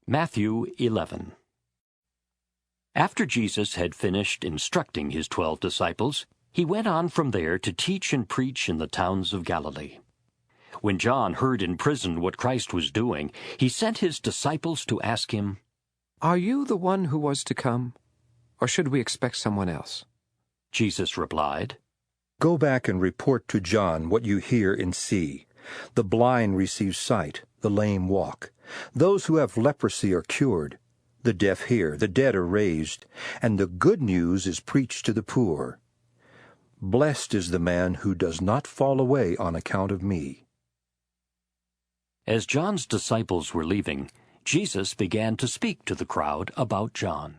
Matthew 11. After Jesus had finished instructing his 12 disciples, he went on from there to teach and preach in the towns of Galilee. When John heard in prison what Christ was doing, he sent his disciples to ask him, "Are you the one who was to come, or should we expect someone else?" Jesus replied, "Go back and report to John what you hear and see. The blind receive sight, the lame walk. Those who have leprosy are cured. The deaf hear, the dead are raised, and the good news is preached to the poor. Blessed is the man who does not fall away on account of me." As John's disciples were leaving, Jesus began to speak to the crowd about John.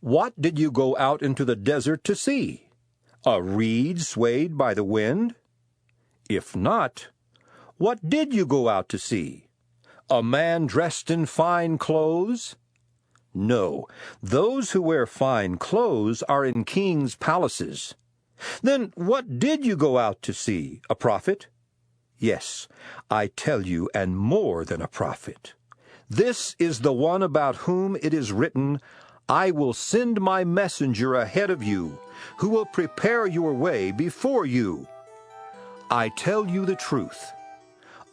"What did you go out into the desert to see? A reed swayed by the wind? If not, what did you go out to see? A man dressed in fine clothes? No, those who wear fine clothes are in kings' palaces. Then what did you go out to see? A prophet? Yes, I tell you, and more than a prophet. This is the one about whom it is written, 'I will send my messenger ahead of you, who will prepare your way before you.' I tell you the truth.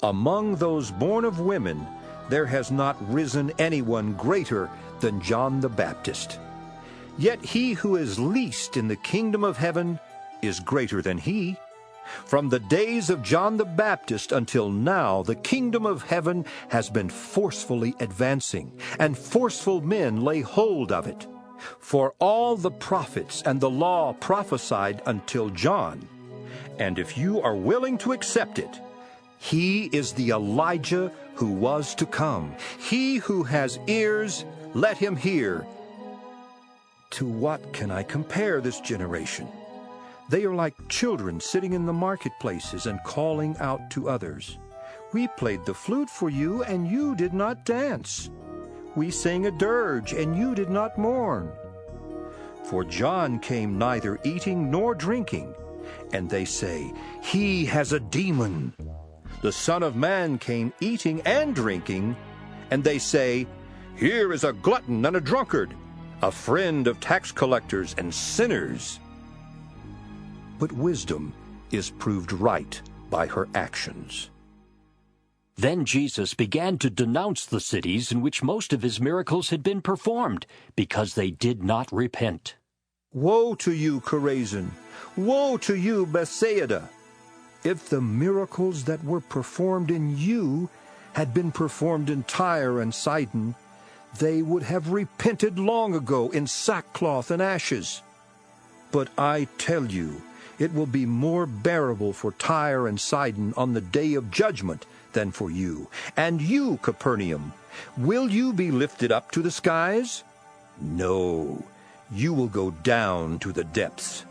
Among those born of women, there has not risen anyone greater than John the Baptist. Yet he who is least in the kingdom of heaven is greater than he. From the days of John the Baptist until now, the kingdom of heaven has been forcefully advancing, and forceful men lay hold of it. For all the prophets and the law prophesied until John. And if you are willing to accept it, he is the Elijah who was to come. He who has ears, let him hear." To what can I compare this generation? They are like children sitting in the marketplaces and calling out to others, "We played the flute for you, and you did not dance. We sang a dirge, and you did not mourn." For John came neither eating nor drinking, and they say, "He has a demon." The Son of Man came eating and drinking, and they say, "Here is a glutton and a drunkard, a friend of tax collectors and sinners." But wisdom is proved right by her actions. Then Jesus began to denounce the cities in which most of his miracles had been performed, because they did not repent. "Woe to you, Chorazin! Woe to you, Bethsaida! If the miracles that were performed in you had been performed in Tyre and Sidon, they would have repented long ago in sackcloth and ashes. But I tell you, it will be more bearable for Tyre and Sidon on the day of judgment than for you. And you, Capernaum, will you be lifted up to the skies? No, you will go down to the depths.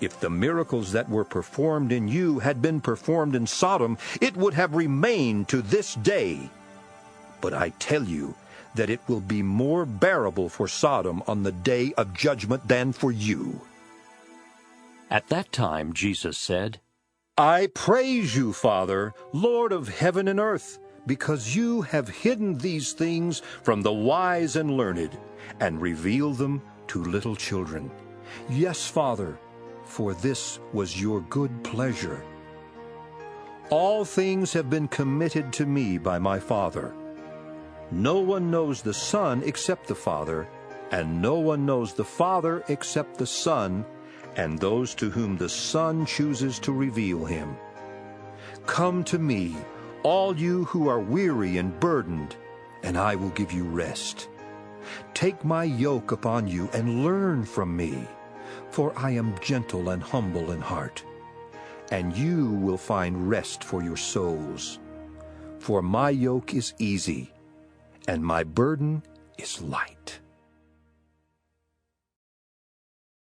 If the miracles that were performed in you had been performed in Sodom, it would have remained to this day. But I tell you that it will be more bearable for Sodom on the day of judgment than for you." At that time Jesus said, "I praise you, Father, Lord of heaven and earth, because you have hidden these things from the wise and learned, and revealed them to little children. Yes, Father, for this was your good pleasure. All things have been committed to me by my Father. No one knows the Son except the Father, and no one knows the Father except the Son, and those to whom the Son chooses to reveal him. Come to me, all you who are weary and burdened, and I will give you rest. Take my yoke upon you and learn from me, for I am gentle and humble in heart, and you will find rest for your souls. For my yoke is easy, and my burden is light."